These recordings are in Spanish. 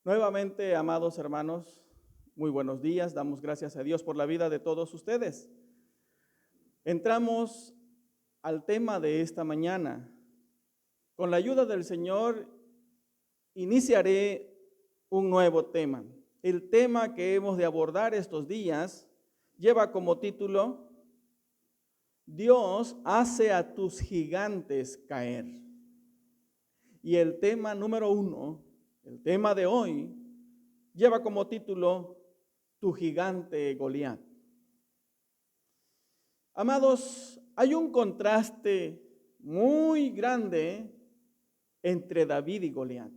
Nuevamente, amados hermanos, muy buenos días. Damos gracias a Dios por la vida de todos ustedes. Entramos al tema de esta mañana. Con la ayuda del Señor, iniciaré un nuevo tema. El tema que hemos de abordar estos días lleva como título: Dios hace a tus gigantes caer. Y el tema número 1, el tema de hoy, lleva como título: Tu gigante Goliat. Amados, hay un contraste muy grande entre David y Goliat.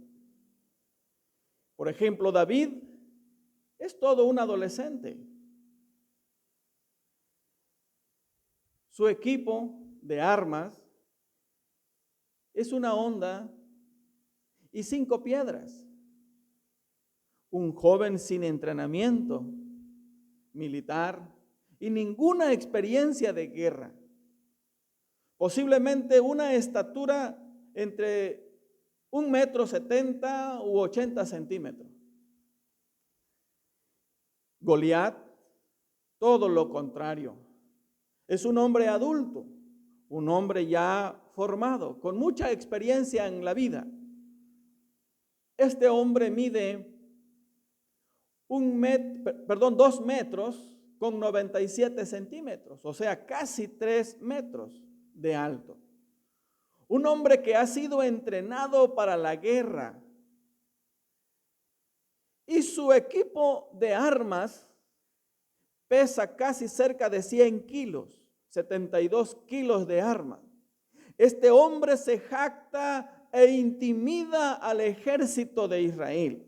Por ejemplo, David es todo un adolescente. Su equipo de armas es una honda y 5 piedras. Un joven sin entrenamiento militar y ninguna experiencia de guerra. Posiblemente una estatura entre 1,70 m u 80 centímetros. Goliat, todo lo contrario. Es un hombre adulto, un hombre ya formado, con mucha experiencia en la vida. Este hombre mide 2 metros con 97 centímetros, o sea, casi 3 metros de alto. Un hombre que ha sido entrenado para la guerra. Y su equipo de armas pesa casi cerca de 100 kilos, 72 kilos de armas. Este hombre se jacta e intimida al ejército de Israel.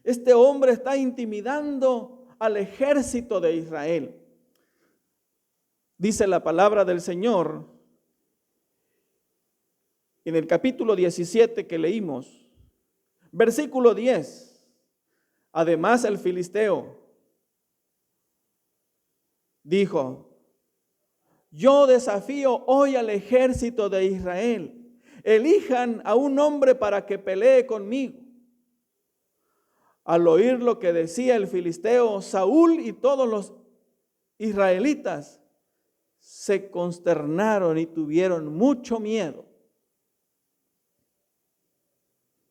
Este hombre está intimidando al ejército de Israel. Dice la palabra del Señor en el capítulo 17 que leímos, versículo 10. Además, el filisteo dijo: yo desafío hoy al ejército de Israel. Elijan a un hombre para que pelee conmigo. Al oír lo que decía el filisteo, Saúl y todos los israelitas se consternaron y tuvieron mucho miedo.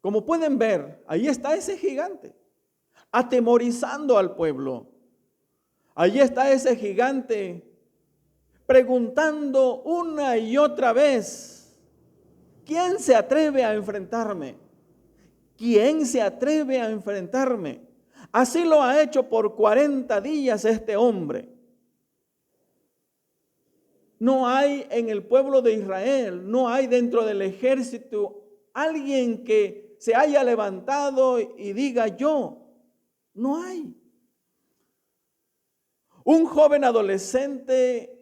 Como pueden ver, ahí está ese gigante, atemorizando al pueblo. Allí está ese gigante preguntando una y otra vez: ¿quién se atreve a enfrentarme? ¿Quién se atreve a enfrentarme? Así lo ha hecho por 40 días este hombre. No hay en el pueblo de Israel, no hay dentro del ejército alguien que se haya levantado y diga yo. No hay. Un joven adolescente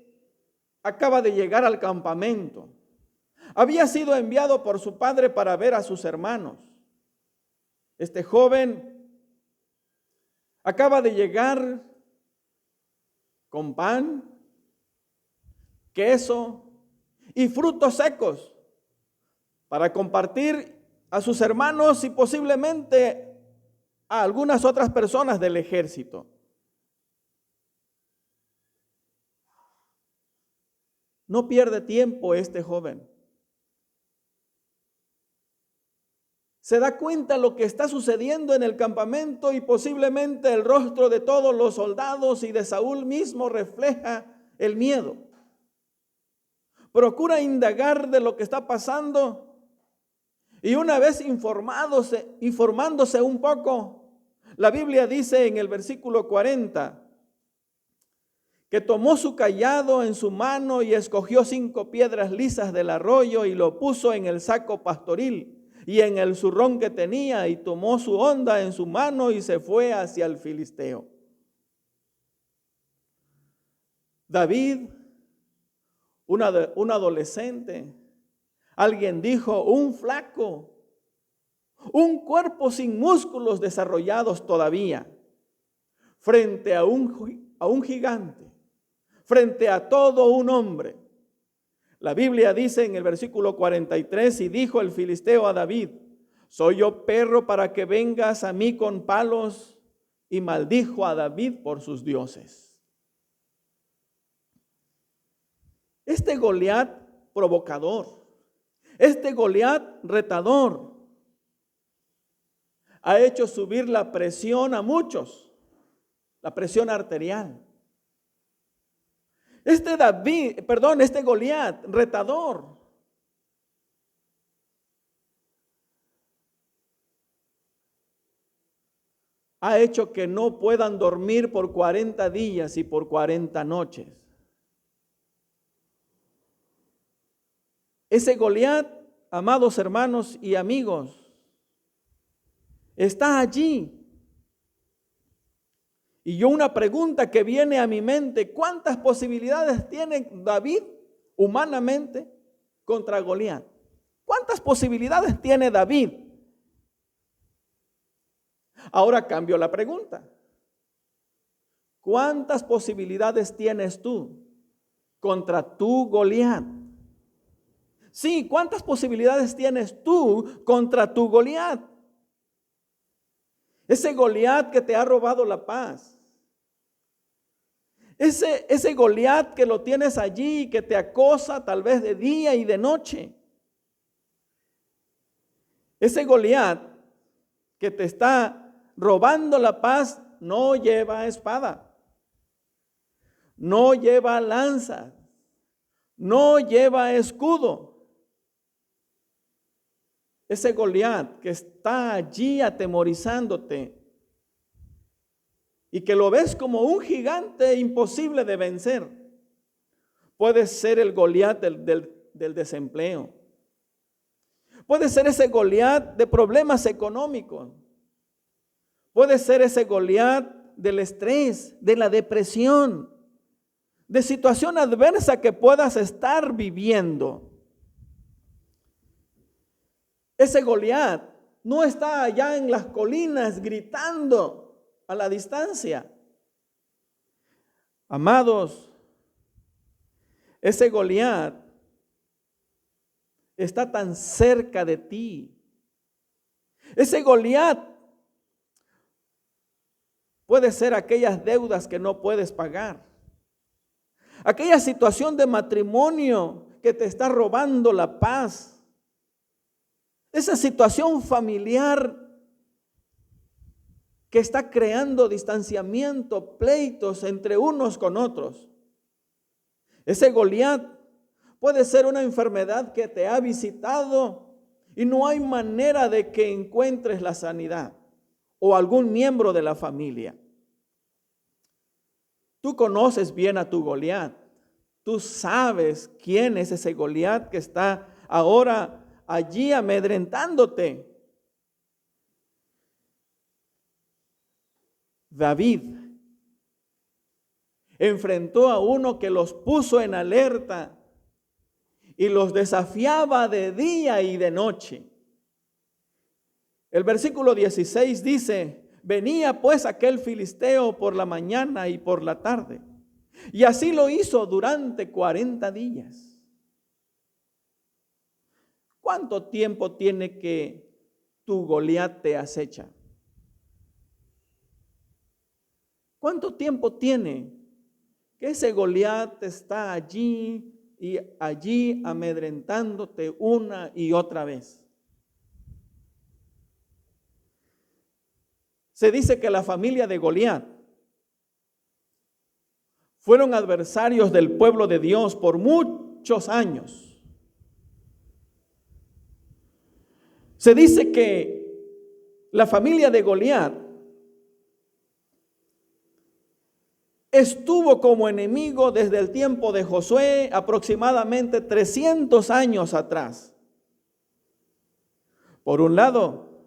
acaba de llegar al campamento. Había sido enviado por su padre para ver a sus hermanos. Este joven acaba de llegar con pan, queso y frutos secos para compartir a sus hermanos y posiblemente a algunas otras personas del ejército. No pierde tiempo este joven. Se da cuenta lo que está sucediendo en el campamento y posiblemente el rostro de todos los soldados y de Saúl mismo refleja el miedo. Procura indagar de lo que está pasando y una vez informándose un poco, la Biblia dice en el versículo 40 que tomó su cayado en su mano y escogió 5 piedras lisas del arroyo y lo puso en el saco pastoril y en el zurrón que tenía, y tomó su honda en su mano y se fue hacia el filisteo. David, un adolescente, alguien dijo, un flaco, un cuerpo sin músculos desarrollados todavía, frente a un gigante, frente a todo un hombre. La Biblia dice en el versículo 43, y dijo el filisteo a David: ¿Soy yo perro para que vengas a mí con palos? Y maldijo a David por sus dioses. Este Goliat provocador, este Goliat retador, ha hecho subir la presión a muchos, la presión arterial. Este Goliat retador ha hecho que no puedan dormir por 40 días y por 40 noches. Ese Goliat, amados hermanos y amigos, está allí. Y yo una pregunta que viene a mi mente, ¿cuántas posibilidades tiene David humanamente contra Goliat? ¿Cuántas posibilidades tiene David? Ahora cambio la pregunta. ¿Cuántas posibilidades tienes tú contra tu Goliat? Sí, ¿cuántas posibilidades tienes tú contra tu Goliat? Ese Goliat que te ha robado la paz. Ese Goliat que lo tienes allí, que te acosa tal vez de día y de noche. Ese Goliat que te está robando la paz no lleva espada, no lleva lanza, no lleva escudo. Ese Goliat que está allí atemorizándote y que lo ves como un gigante imposible de vencer, puede ser el Goliat del desempleo. Puede ser ese Goliat de problemas económicos. Puede ser ese Goliat del estrés, de la depresión, de situación adversa que puedas estar viviendo. Ese Goliat no está allá en las colinas gritando a la distancia. Amados, ese Goliat está tan cerca de ti. Ese Goliat puede ser aquellas deudas que no puedes pagar. Aquella situación de matrimonio que te está robando la paz. Esa situación familiar que está creando distanciamiento, pleitos entre unos con otros. Ese Goliat puede ser una enfermedad que te ha visitado y no hay manera de que encuentres la sanidad o algún miembro de la familia. Tú conoces bien a tu Goliat. Tú sabes quién es ese Goliat que está ahora allí amedrentándote. David enfrentó a uno que los puso en alerta y los desafiaba de día y de noche. El versículo 16 dice: venía pues aquel filisteo por la mañana y por la tarde, y así lo hizo durante 40 días. ¿Cuánto tiempo tiene que tu Goliat te acecha? ¿Cuánto tiempo tiene que ese Goliat está allí y allí amedrentándote una y otra vez? Se dice que la familia de Goliat fueron adversarios del pueblo de Dios por muchos años. Se dice que la familia de Goliat estuvo como enemigo desde el tiempo de Josué, aproximadamente 300 años atrás. Por un lado,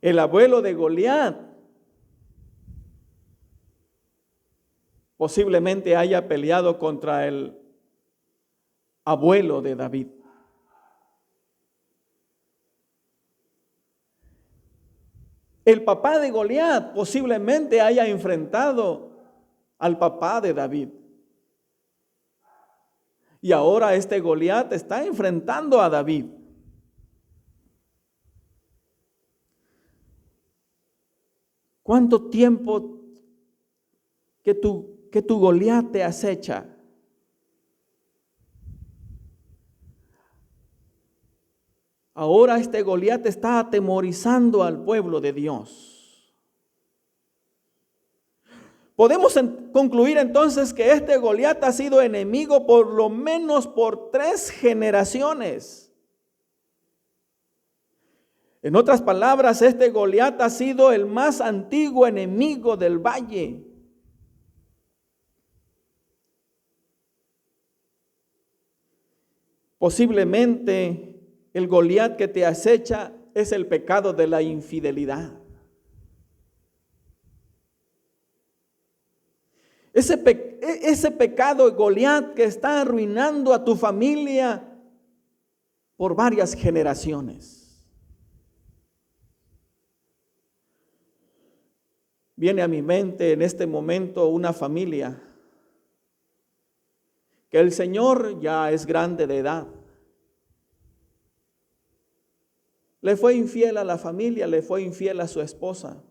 el abuelo de Goliat posiblemente haya peleado contra el abuelo de David. El papá de Goliat posiblemente haya enfrentado al papá de David. Y ahora este Goliat está enfrentando a David. ¿Cuánto tiempo que tu Goliat te acecha? Ahora este Goliat está atemorizando al pueblo de Dios. Podemos concluir entonces que este Goliat ha sido enemigo por lo menos por 3 generaciones. En otras palabras, este Goliat ha sido el más antiguo enemigo del valle. Posiblemente el Goliat que te acecha es el pecado de la infidelidad. Ese pecado de Goliat que está arruinando a tu familia por varias generaciones. Viene a mi mente en este momento una familia que el señor ya es grande de edad. Le fue infiel a la familia, le fue infiel a su esposa.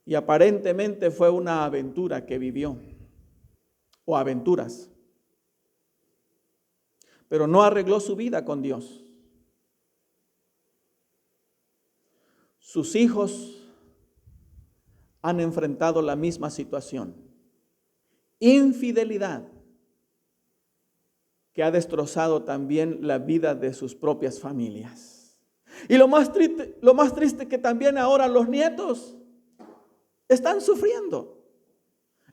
Y aparentemente fue una aventura que vivió, o aventuras. Pero no arregló su vida con Dios. Sus hijos han enfrentado la misma situación. Infidelidad que ha destrozado también la vida de sus propias familias. Y lo más triste que también ahora los nietos están sufriendo.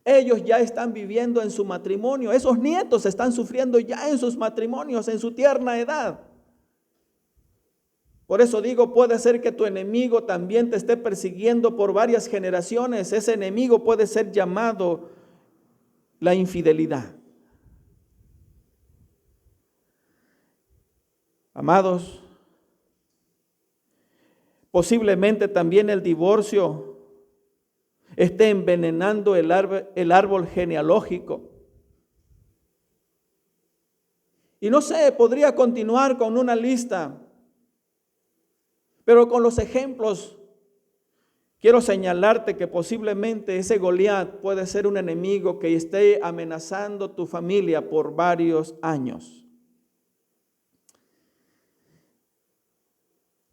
Ellos ya están viviendo en su matrimonio. Esos nietos están sufriendo ya en sus matrimonios, en su tierna edad. Por eso digo, puede ser que tu enemigo también te esté persiguiendo por varias generaciones. Ese enemigo puede ser llamado la infidelidad. Amados, posiblemente también el divorcio esté envenenando el árbol genealógico. Y no sé, podría continuar con una lista, pero con los ejemplos quiero señalarte que posiblemente ese Goliat puede ser un enemigo que esté amenazando tu familia por varios años.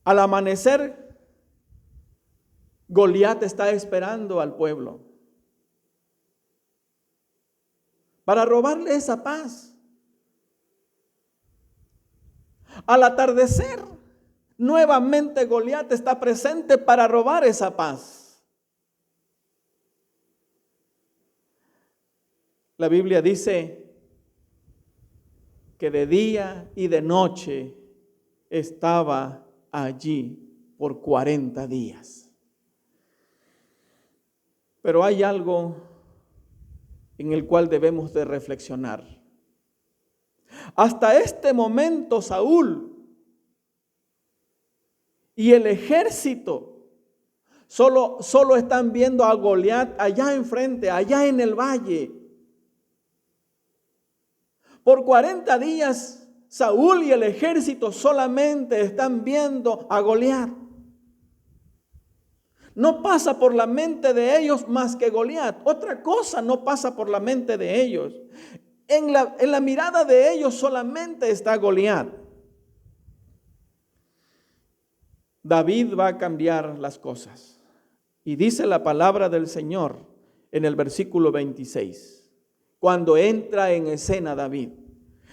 Al amanecer, Goliat está esperando al pueblo para robarle esa paz. Al atardecer, nuevamente Goliat está presente para robar esa paz. La Biblia dice que de día y de noche estaba allí por 40 días. Pero hay algo en el cual debemos de reflexionar. Hasta este momento Saúl y el ejército solo están viendo a Goliat allá enfrente, allá en el valle. Por 40 días Saúl y el ejército solamente están viendo a Goliat. No pasa por la mente de ellos más que Goliat. Otra cosa no pasa por la mente de ellos. En la mirada de ellos solamente está Goliat. David va a cambiar las cosas. Y dice la palabra del Señor en el versículo 26. Cuando entra en escena David.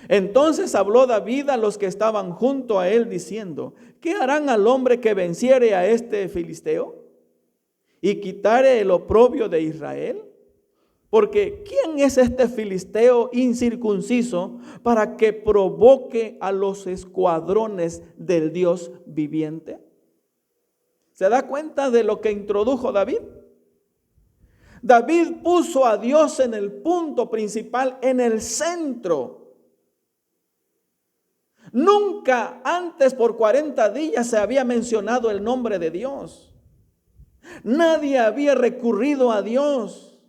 Entonces habló David a los que estaban junto a él diciendo: ¿qué harán al hombre que venciere a este filisteo y quitare el oprobio de Israel? Porque ¿quién es este filisteo incircunciso para que provoque a los escuadrones del Dios viviente? ¿Se da cuenta de lo que introdujo David? David puso a Dios en el punto principal, en el centro. Nunca antes por 40 días se había mencionado el nombre de Dios. Nadie había recurrido a Dios.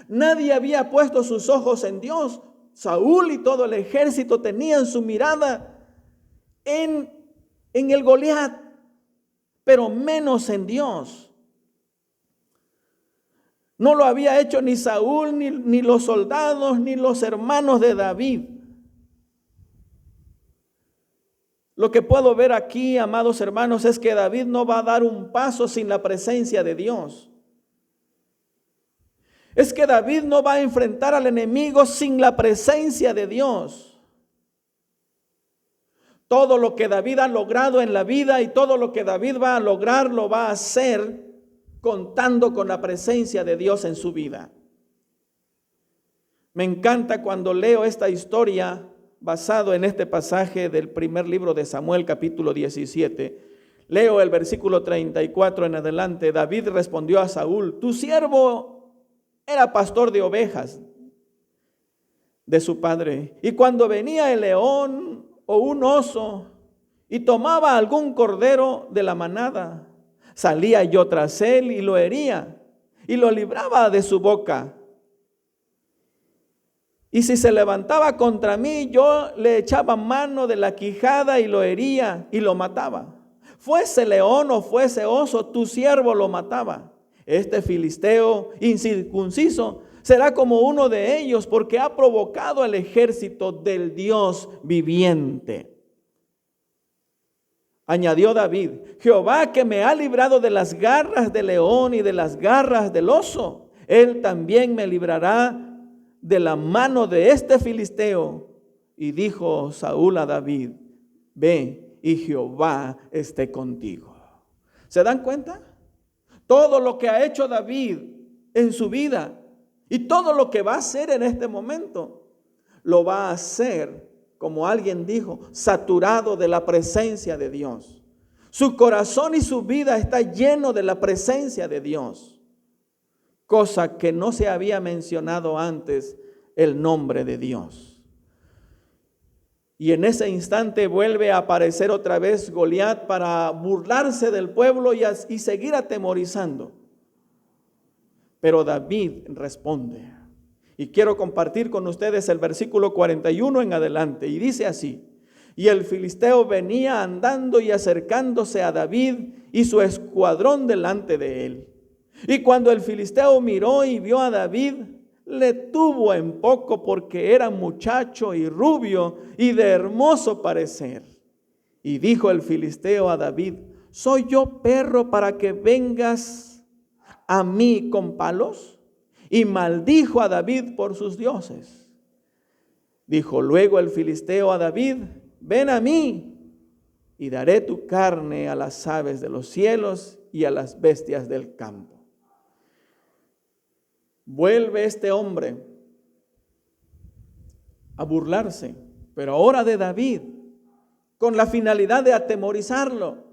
Nadie había puesto sus ojos en Dios. Saúl y todo el ejército tenían su mirada en el Goliat. pero menos en Dios. No lo había hecho ni Saúl, ni los soldados, ni los hermanos de David. Lo que puedo ver aquí, amados hermanos, es que David no va a dar un paso sin la presencia de Dios. Es que David no va a enfrentar al enemigo sin la presencia de Dios. Todo lo que David ha logrado en la vida y todo lo que David va a lograr lo va a hacer contando con la presencia de Dios en su vida. Me encanta cuando leo esta historia basado en este pasaje del primer libro de Samuel, capítulo 17. Leo el versículo 34 en adelante. David respondió a Saúl: tu siervo era pastor de ovejas de su padre, y cuando venía el león o un oso y tomaba algún cordero de la manada, salía yo tras él y lo hería y lo libraba de su boca. Y si se levantaba contra mí, yo le echaba mano de la quijada y lo hería y lo mataba. Fuese león o fuese oso, tu siervo lo mataba. Este filisteo incircunciso será como uno de ellos, porque ha provocado el ejército del Dios viviente. Añadió David: Jehová, que me ha librado de las garras del león y de las garras del oso, él también me librará de la mano de este filisteo. Y dijo Saúl a David: ve, y Jehová esté contigo. ¿Se dan cuenta? Todo lo que ha hecho David en su vida y todo lo que va a hacer en este momento, lo va a hacer, como alguien dijo, saturado de la presencia de Dios. Su corazón y su vida está lleno de la presencia de Dios, cosa que no se había mencionado antes el nombre de Dios. Y en ese instante vuelve a aparecer otra vez Goliat para burlarse del pueblo y seguir atemorizando. Pero David responde. Y quiero compartir con ustedes el versículo 41 en adelante. Y dice así: y el filisteo venía andando y acercándose a David y su escuadrón delante de él. Y cuando el filisteo miró y vio a David, le tuvo en poco, porque era muchacho y rubio y de hermoso parecer. Y dijo el filisteo a David: ¿soy yo perro para que vengas a mí con palos? Y maldijo a David por sus dioses. Dijo luego el filisteo a David: ven a mí y daré tu carne a las aves de los cielos y a las bestias del campo. Vuelve este hombre a burlarse, pero ahora de David, con la finalidad de atemorizarlo.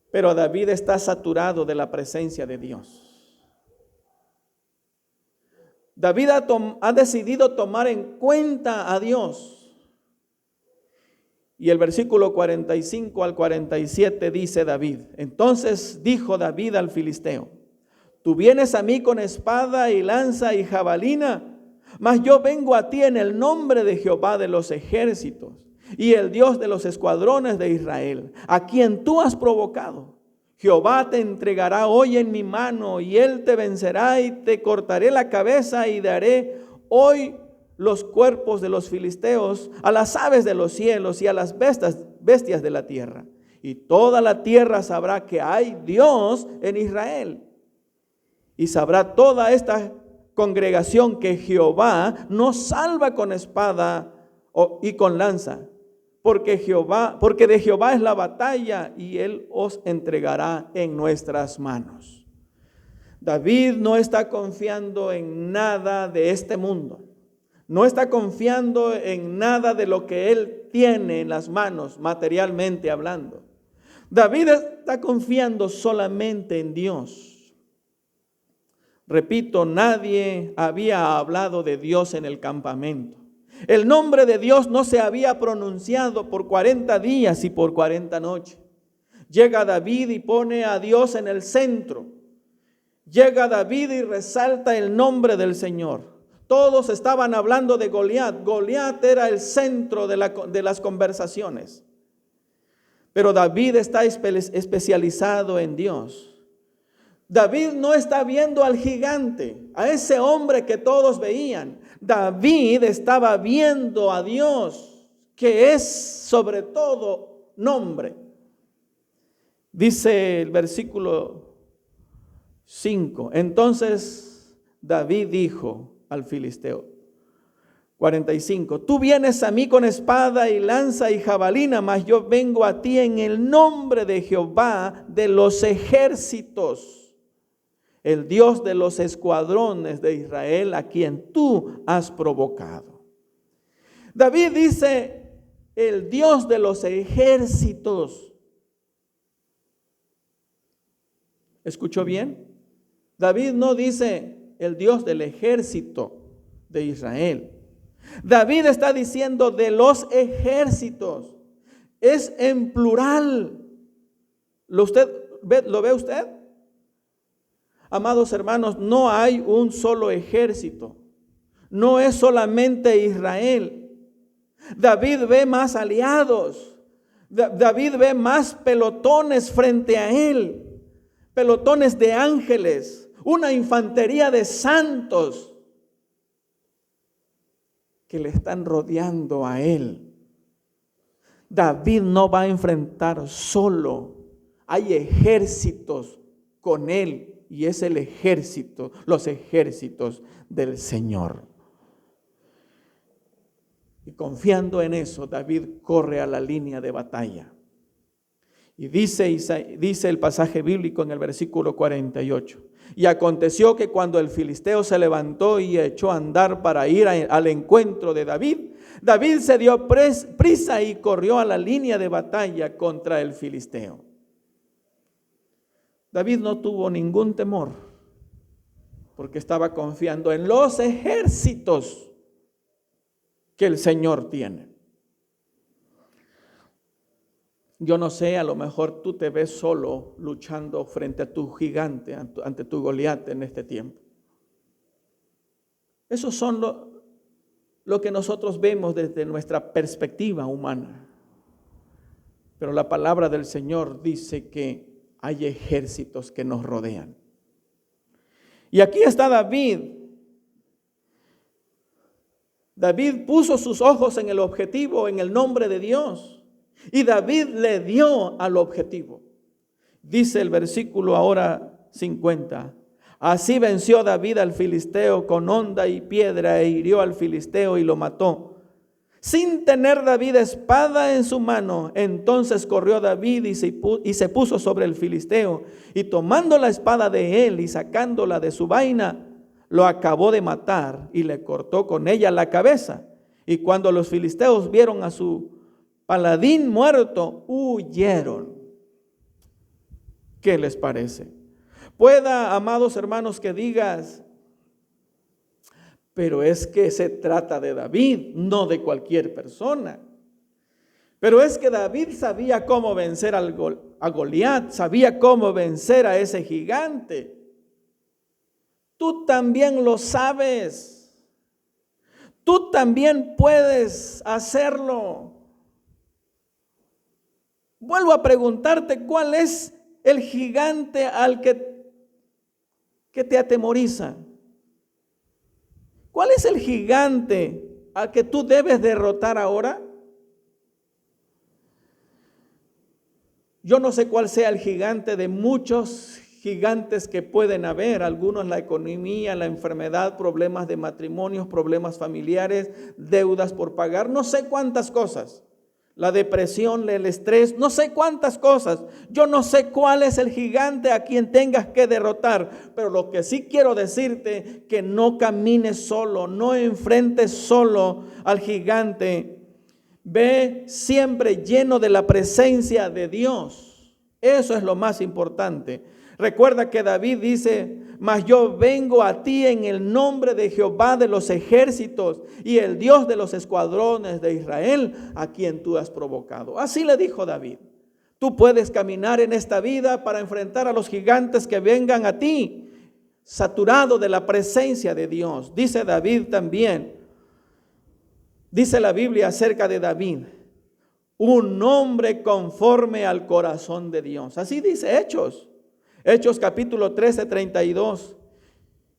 Pero David está saturado de la presencia de Dios. David ha decidido tomar en cuenta a Dios. Y el versículo 45 al 47 dice David: entonces dijo David al filisteo: tú vienes a mí con espada y lanza y jabalina, mas yo vengo a ti en el nombre de Jehová de los ejércitos y el Dios de los escuadrones de Israel, a quien tú has provocado. Jehová te entregará hoy en mi mano, y él te vencerá, y te cortaré la cabeza, y daré hoy los cuerpos de los filisteos a las aves de los cielos y a las bestias de la tierra. Y toda la tierra sabrá que hay Dios en Israel. Y sabrá toda esta congregación que Jehová no salva con espada y con lanza, porque de Jehová es la batalla, y él os entregará en nuestras manos. David no está confiando en nada de este mundo. No está confiando en nada de lo que él tiene en las manos, materialmente hablando. David está confiando solamente en Dios. Repito, nadie había hablado de Dios en el campamento. El nombre de Dios no se había pronunciado por 40 días y por 40 noches. Llega David y pone a Dios en el centro. Llega David y resalta el nombre del Señor. Todos estaban hablando de Goliat. Goliat era el centro de las conversaciones. Pero David está especializado en Dios. David no está viendo al gigante, a ese hombre que todos veían. David estaba viendo a Dios, que es sobre todo nombre. Dice el versículo 5. Entonces David dijo al filisteo, 45, tú vienes a mí con espada y lanza y jabalina, mas yo vengo a ti en el nombre de Jehová de los ejércitos, el Dios de los escuadrones de Israel, a quien tú has provocado. David dice, el Dios de los ejércitos. ¿Escuchó bien? David no dice el Dios del ejército de Israel. David está diciendo de los ejércitos. Es en plural. ¿Lo ve usted? Amados hermanos, no hay un solo ejército. No es solamente Israel. David ve más aliados. David ve más pelotones frente a él. Pelotones de ángeles. Una infantería de santos que le están rodeando a él. David no va a enfrentar solo. Hay ejércitos con él. Y es el ejército, los ejércitos del Señor. Y confiando en eso, David corre a la línea de batalla. Y dice el pasaje bíblico en el versículo 48. Y aconteció que cuando el filisteo se levantó y echó a andar para ir al encuentro de David, David se dio prisa y corrió a la línea de batalla contra el filisteo. David no tuvo ningún temor porque estaba confiando en los ejércitos que el Señor tiene. Yo no sé, a lo mejor tú te ves solo luchando frente a tu gigante, ante tu Goliat en este tiempo. Esos son lo que nosotros vemos desde nuestra perspectiva humana. Pero la palabra del Señor dice que hay ejércitos que nos rodean. Y aquí está David. David puso sus ojos en el objetivo, en el nombre de Dios. Y David le dio al objetivo. Dice el versículo ahora 50. Así venció David al filisteo con honda y piedra e hirió al filisteo y lo mató. Sin tener David espada en su mano, entonces corrió David y se puso sobre el filisteo, y tomando la espada de él y sacándola de su vaina, lo acabó de matar y le cortó con ella la cabeza. Y cuando los filisteos vieron a su paladín muerto, huyeron. ¿Qué les parece? Pueda, amados hermanos, que digas, pero es que se trata de David, no de cualquier persona. Pero es que David sabía cómo vencer a Goliat, sabía cómo vencer a ese gigante. Tú también lo sabes. Tú también puedes hacerlo. Vuelvo a preguntarte, ¿cuál es el gigante al que te atemoriza? ¿Cuál es el gigante al que tú debes derrotar ahora? Yo no sé cuál sea el gigante de muchos gigantes que pueden haber. Algunos la economía, la enfermedad, problemas de matrimonios, problemas familiares, deudas por pagar, no sé cuántas cosas. La depresión, el estrés, no sé cuántas cosas. Yo no sé cuál es el gigante a quien tengas que derrotar, pero lo que sí quiero decirte, que no camines solo, no enfrentes solo al gigante. Ve siempre lleno de la presencia de Dios. Eso es lo más importante. Recuerda que David dice, mas yo vengo a ti en el nombre de Jehová de los ejércitos y el Dios de los escuadrones de Israel, a quien tú has provocado. Así le dijo David. Tú puedes caminar en esta vida para enfrentar a los gigantes que vengan a ti. saturado de la presencia de Dios. Dice David también, dice la Biblia acerca de David, un hombre conforme al corazón de Dios. Así dice Hechos. Hechos capítulo 13, 32.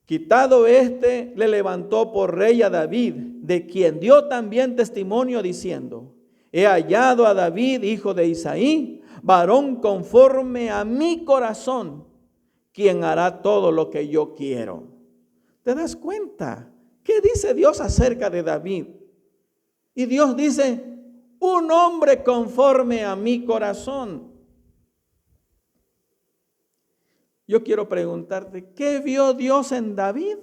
Quitado le levantó por rey a David, de quien dio también testimonio diciendo, he hallado a David, hijo de Isaí, varón conforme a mi corazón, quien hará todo lo que yo quiero. ¿Te das cuenta? ¿Qué dice Dios acerca de David? Y Dios dice, un hombre conforme a mi corazón. Yo quiero preguntarte, ¿qué vio Dios en David?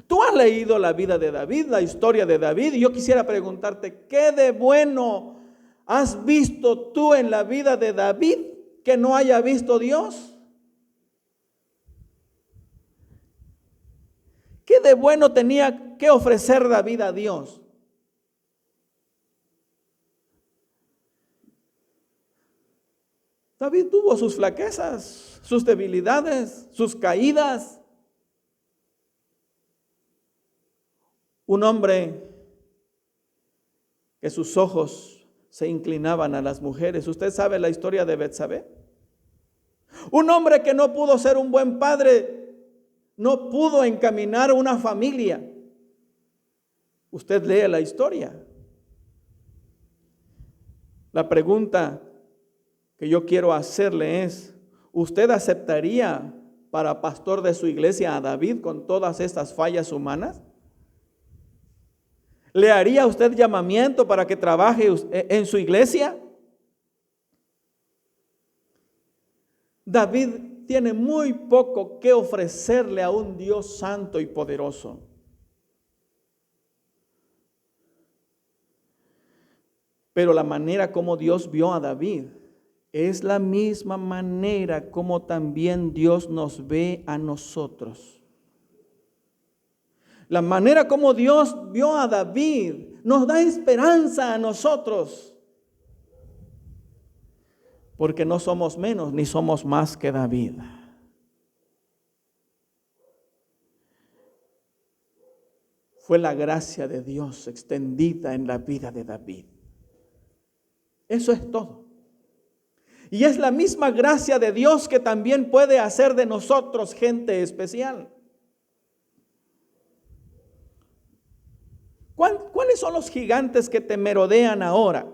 Tú has leído la vida de David, la historia de David, y yo quisiera preguntarte, ¿qué de bueno has visto tú en la vida de David que no haya visto Dios? ¿Qué de bueno tenía que ofrecer David a Dios? David tuvo sus flaquezas, sus debilidades, sus caídas. Un hombre que sus ojos se inclinaban a las mujeres. ¿Usted sabe la historia de Betsabé? Un hombre que no pudo ser un buen padre, no pudo encaminar una familia. Usted lee la historia. La pregunta que yo quiero hacerle es, ¿usted aceptaría para pastor de su iglesia a David con todas estas fallas humanas? ¿Le haría usted llamamiento para que trabaje en su iglesia? David tiene muy poco que ofrecerle a un Dios santo y poderoso. Pero la manera como Dios vio a David es la misma manera como también Dios nos ve a nosotros. La manera como Dios vio a David nos da esperanza a nosotros. Porque no somos menos ni somos más que David. Fue la gracia de Dios extendida en la vida de David. Eso es todo. Y es la misma gracia de Dios que también puede hacer de nosotros gente especial. ¿Cuáles son los gigantes que te merodean ahora?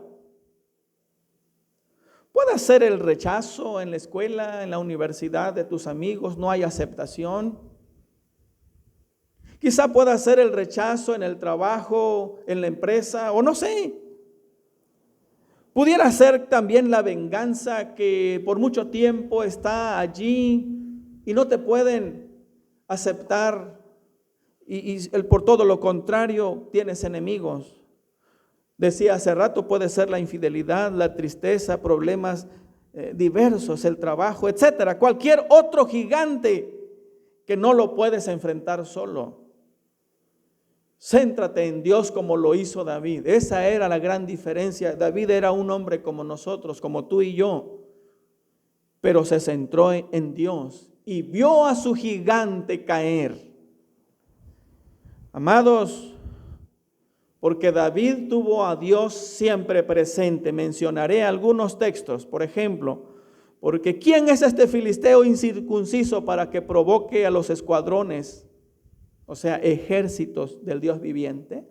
Puede ser el rechazo en la escuela, en la universidad de tus amigos, no hay aceptación. Quizá pueda ser el rechazo en el trabajo, en la empresa, o no sé. Pudiera ser también la venganza que por mucho tiempo está allí y no te pueden aceptar. Y por todo lo contrario, tienes enemigos. Decía hace rato, puede ser la infidelidad, la tristeza, problemas diversos, el trabajo, etcétera. Cualquier otro gigante que no lo puedes enfrentar solo. Céntrate en Dios como lo hizo David. Esa era la gran diferencia. David era un hombre como nosotros, como tú y yo. Pero se centró en Dios y vio a su gigante caer. Amados, porque David tuvo a Dios siempre presente. Mencionaré algunos textos, por ejemplo, porque ¿quién es este filisteo incircunciso para que provoque a los escuadrones, o sea, ejércitos del Dios viviente?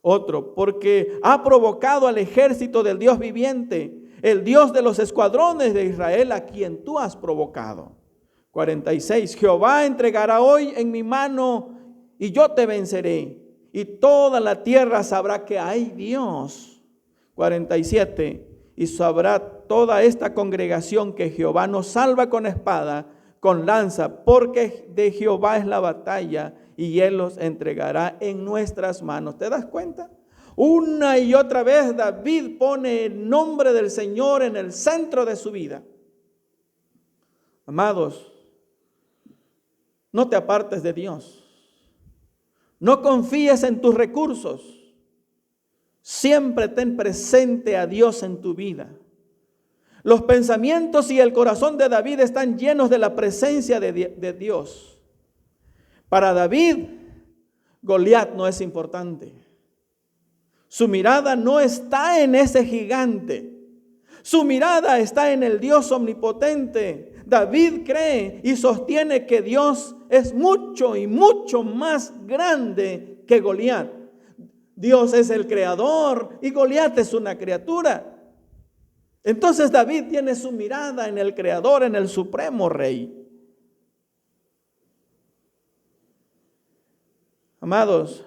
Otro, porque ha provocado al ejército del Dios viviente, el Dios de los escuadrones de Israel, a quien tú has provocado. 46, Jehová entregará hoy en mi mano y yo te venceré, y toda la tierra sabrá que hay Dios. 47, y sabrá toda esta congregación que Jehová nos salva con espada, con lanza, porque de Jehová es la batalla y Él los entregará en nuestras manos. ¿Te das cuenta? Una y otra vez David pone el nombre del Señor en el centro de su vida. Amados, no te apartes de Dios. No confíes en tus recursos. Siempre ten presente a Dios en tu vida. Los pensamientos y el corazón de David están llenos de la presencia de Dios. Para David, Goliat no es importante. Su mirada no está en ese gigante. Su mirada está en el Dios omnipotente. David cree y sostiene que Dios es mucho y mucho más grande que Goliat. Dios es el creador y Goliat es una criatura. Entonces David tiene su mirada en el creador, en el supremo rey. Amados,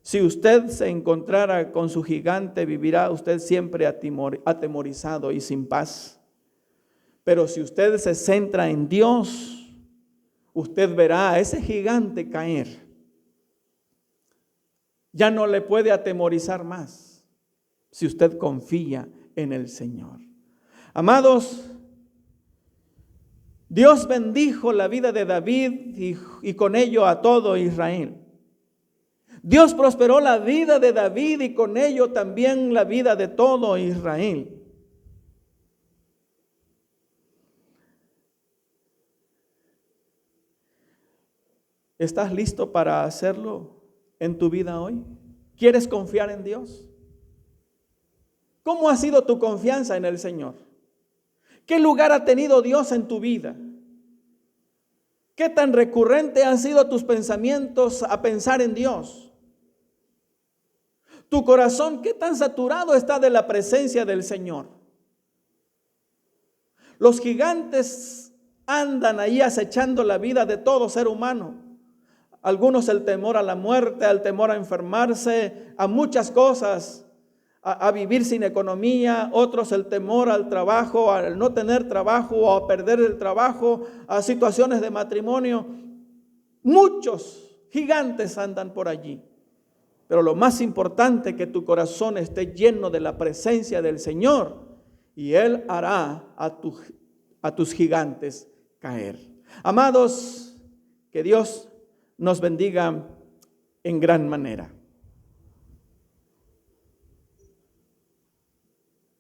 si usted se encontrara con su gigante, vivirá usted siempre atemorizado y sin paz. Pero si usted se centra en Dios, usted verá a ese gigante caer. Ya no le puede atemorizar más si usted confía en el Señor. Amados, Dios bendijo la vida de David y con ello a todo Israel. Dios prosperó la vida de David y con ello también la vida de todo Israel. ¿Estás listo para hacerlo en tu vida hoy? ¿Quieres confiar en Dios? ¿Cómo ha sido tu confianza en el Señor? ¿Qué lugar ha tenido Dios en tu vida? ¿Qué tan recurrente han sido tus pensamientos a pensar en Dios? ¿Tu corazón qué tan saturado está de la presencia del Señor? Los gigantes andan ahí acechando la vida de todo ser humano. Algunos el temor a la muerte, el temor a enfermarse, a muchas cosas, a vivir sin economía. Otros el temor al trabajo, al no tener trabajo o a perder el trabajo, a situaciones de matrimonio. Muchos gigantes andan por allí. Pero lo más importante es que tu corazón esté lleno de la presencia del Señor y Él hará a tus gigantes caer. Amados, que Dios nos bendiga en gran manera.